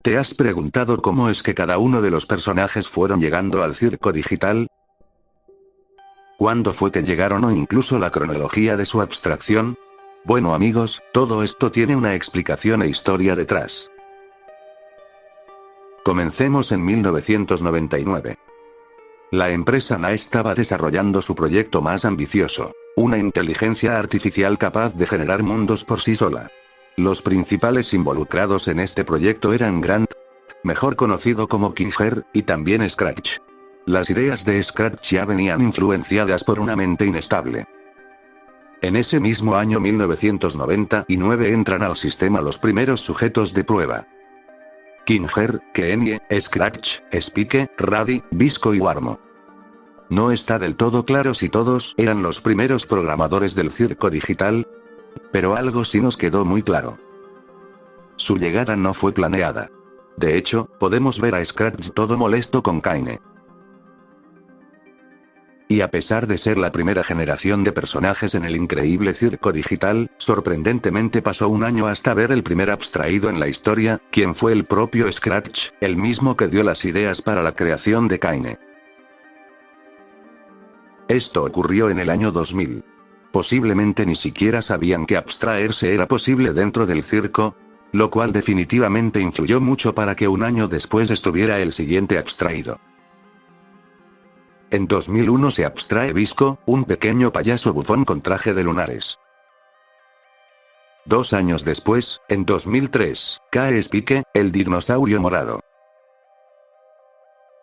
¿Te has preguntado cómo es que cada uno de los personajes fueron llegando al circo digital? ¿Cuándo fue que llegaron o incluso la cronología de su abstracción? Bueno amigos, todo esto tiene una explicación e historia detrás. Comencemos en 1999. La empresa NA estaba desarrollando su proyecto más ambicioso, una inteligencia artificial capaz de generar mundos por sí sola. Los principales involucrados en este proyecto eran Grant, mejor conocido como Kinger, y también Scratch. Las ideas de Scratch ya venían influenciadas por una mente inestable. En ese mismo año 1999 entran al sistema los primeros sujetos de prueba. Kinger, Keenye, Scratch, Spike, Radi, Visco y Warmo. No está del todo claro si todos eran los primeros programadores del circo digital, pero algo sí nos quedó muy claro. Su llegada no fue planeada. De hecho, podemos ver a Scratch todo molesto con Kaine. Y a pesar de ser la primera generación de personajes en el increíble circo digital, sorprendentemente pasó un año hasta ver el primer abstraído en la historia, quien fue el propio Scratch, el mismo que dio las ideas para la creación de Kaine. Esto ocurrió en el año 2000. Posiblemente ni siquiera sabían que abstraerse era posible dentro del circo, lo cual definitivamente influyó mucho para que un año después estuviera el siguiente abstraído. En 2001 se abstrae Visco, un pequeño payaso bufón con traje de lunares. 2 años después, en 2003, cae Spike, el dinosaurio morado.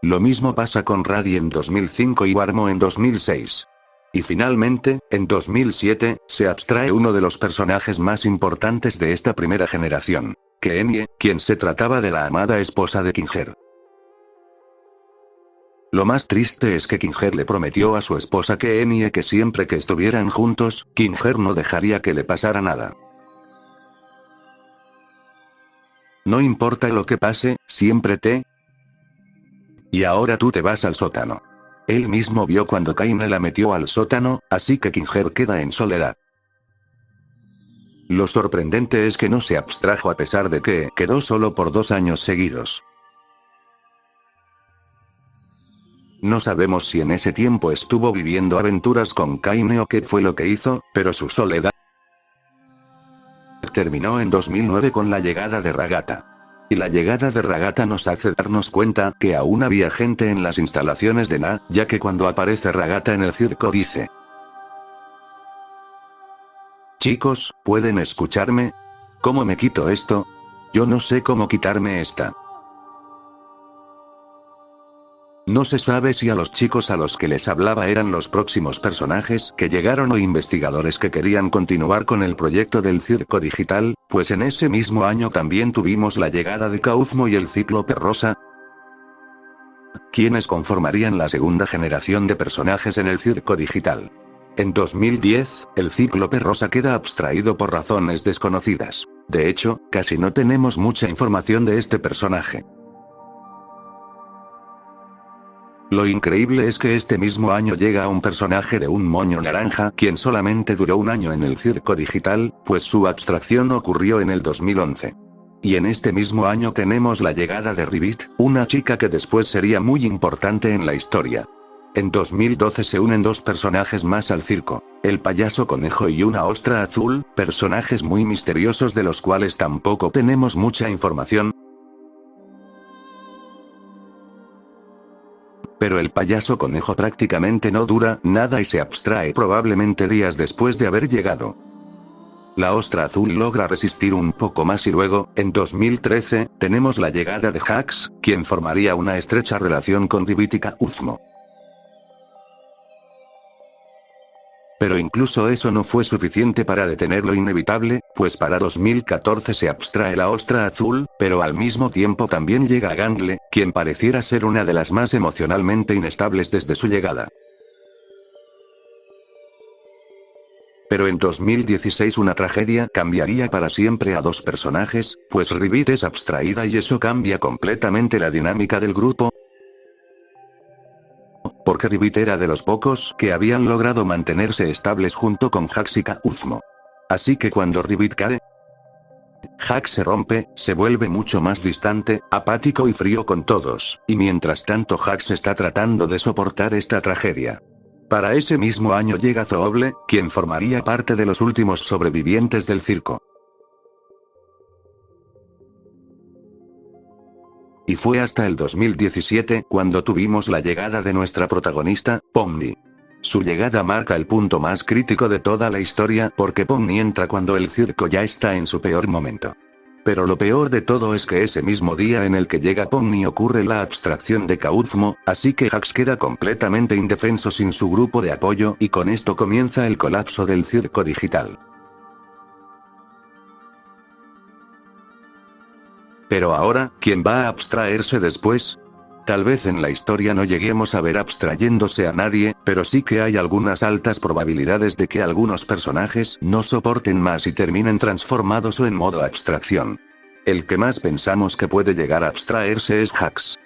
Lo mismo pasa con Radi en 2005 y Warmo en 2006. Y finalmente, en 2007, se abstrae uno de los personajes más importantes de esta primera generación, Keenye, quien se trataba de la amada esposa de Kinger. Lo más triste es que Kinger le prometió a su esposa Keenye que siempre que estuvieran juntos, Kinger no dejaría que le pasara nada. No importa lo que pase, siempre te... Y ahora tú te vas al sótano. Él mismo vio cuando Kaine la metió al sótano, así que Kinger queda en soledad. Lo sorprendente es que no se abstrajo a pesar de que quedó solo por 2 años seguidos. No sabemos si en ese tiempo estuvo viviendo aventuras con Kaine o qué fue lo que hizo, pero su soledad terminó en 2009 con la llegada de Ragata. Y la llegada de Ragata nos hace darnos cuenta que aún había gente en las instalaciones de NA, ya que cuando aparece Ragata en el circo dice: "Chicos, ¿pueden escucharme? ¿Cómo me quito esto? Yo no sé cómo quitarme esta". No se sabe si a los chicos a los que les hablaba eran los próximos personajes que llegaron o investigadores que querían continuar con el proyecto del circo digital, pues en ese mismo año también tuvimos la llegada de Kaufmo y el Cíclope Rosa, quienes conformarían la segunda generación de personajes en el circo digital. En 2010, el Cíclope Rosa queda abstraído por razones desconocidas. De hecho, casi no tenemos mucha información de este personaje. Lo increíble es que este mismo año llega un personaje de un moño naranja, quien solamente duró un año en el circo digital, pues su abstracción ocurrió en el 2011. Y en este mismo año tenemos la llegada de Ribbit, una chica que después sería muy importante en la historia. En 2012 se unen 2 personajes más al circo, el payaso conejo y una ostra azul, personajes muy misteriosos de los cuales tampoco tenemos mucha información. Pero el payaso conejo prácticamente no dura nada y se abstrae probablemente días después de haber llegado. La ostra azul logra resistir un poco más y luego, en 2013, tenemos la llegada de Hax, quien formaría una estrecha relación con Ribbit y Kaufmo. Pero incluso eso no fue suficiente para detener lo inevitable, pues para 2014 se abstrae la ostra azul, pero al mismo tiempo también llega Gangle, quien pareciera ser una de las más emocionalmente inestables desde su llegada. Pero en 2016 una tragedia cambiaría para siempre a 2 personajes, pues Ribbit es abstraída y eso cambia completamente la dinámica del grupo. Porque Ribbit era de los pocos que habían logrado mantenerse estables junto con Hax y Kaufmo. Así que cuando Ribbit cae, Hax se rompe, se vuelve mucho más distante, apático y frío con todos, y mientras tanto Hax está tratando de soportar esta tragedia. Para ese mismo año llega Zooble, quien formaría parte de los últimos sobrevivientes del circo. Y fue hasta el 2017 cuando tuvimos la llegada de nuestra protagonista, Pomni. Su llegada marca el punto más crítico de toda la historia porque Pomni entra cuando el circo ya está en su peor momento. Pero lo peor de todo es que ese mismo día en el que llega Pomni ocurre la abstracción de Kauzmo, así que Hax queda completamente indefenso sin su grupo de apoyo y con esto comienza el colapso del circo digital. Pero ahora, ¿quién va a abstraerse después? Tal vez en la historia no lleguemos a ver abstrayéndose a nadie, pero sí que hay algunas altas probabilidades de que algunos personajes no soporten más y terminen transformados o en modo abstracción. El que más pensamos que puede llegar a abstraerse es Hax.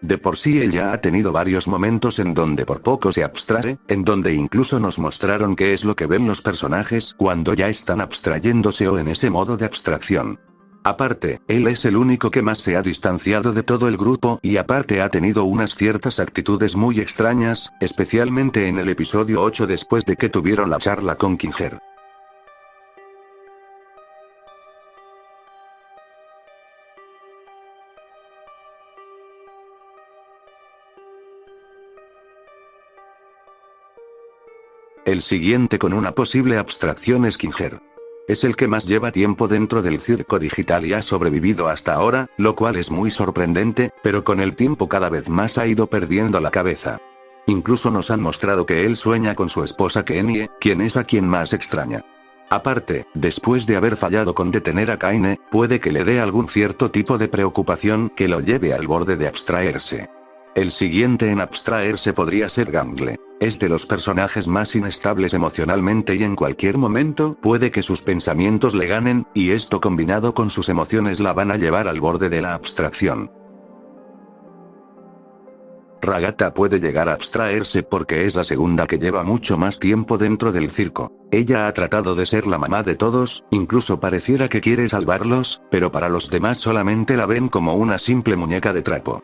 De por sí él ya ha tenido varios momentos en donde por poco se abstrae, en donde incluso nos mostraron qué es lo que ven los personajes cuando ya están abstrayéndose o en ese modo de abstracción. Aparte, él es el único que más se ha distanciado de todo el grupo y aparte ha tenido unas ciertas actitudes muy extrañas, especialmente en el episodio 8 después de que tuvieron la charla con Kinger. El siguiente con una posible abstracción es Kinger. Es el que más lleva tiempo dentro del circo digital y ha sobrevivido hasta ahora, lo cual es muy sorprendente, pero con el tiempo cada vez más ha ido perdiendo la cabeza. Incluso nos han mostrado que él sueña con su esposa Kenie, quien es a quien más extraña. Aparte, después de haber fallado con detener a Kaine, puede que le dé algún cierto tipo de preocupación que lo lleve al borde de abstraerse. El siguiente en abstraerse podría ser Gangle. Es de los personajes más inestables emocionalmente y en cualquier momento puede que sus pensamientos le ganen, y esto combinado con sus emociones la van a llevar al borde de la abstracción. Ragata puede llegar a abstraerse porque es la segunda que lleva mucho más tiempo dentro del circo. Ella ha tratado de ser la mamá de todos, incluso pareciera que quiere salvarlos, pero para los demás solamente la ven como una simple muñeca de trapo.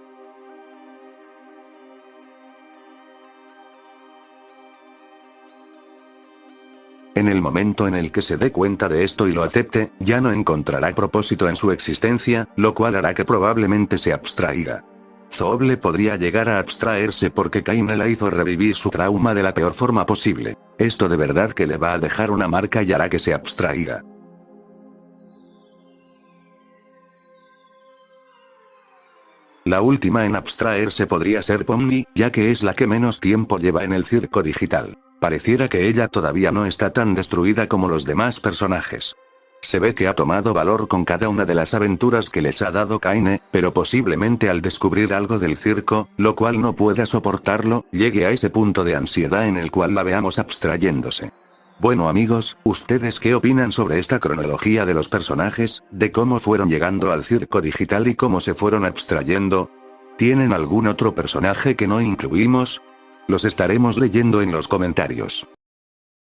En el momento en el que se dé cuenta de esto y lo acepte, ya no encontrará propósito en su existencia, lo cual hará que probablemente se abstraiga. Zooble podría llegar a abstraerse porque Kaine la hizo revivir su trauma de la peor forma posible. Esto de verdad que le va a dejar una marca y hará que se abstraiga. La última en abstraerse podría ser Pomni, ya que es la que menos tiempo lleva en el circo digital. Pareciera que ella todavía no está tan destruida como los demás personajes. Se ve que ha tomado valor con cada una de las aventuras que les ha dado Kaine, pero posiblemente al descubrir algo del circo, lo cual no pueda soportarlo, llegue a ese punto de ansiedad en el cual la veamos abstrayéndose. Bueno amigos, ¿ustedes qué opinan sobre esta cronología de los personajes, de cómo fueron llegando al circo digital y cómo se fueron abstrayendo? ¿Tienen algún otro personaje que no incluimos? Los estaremos leyendo en los comentarios.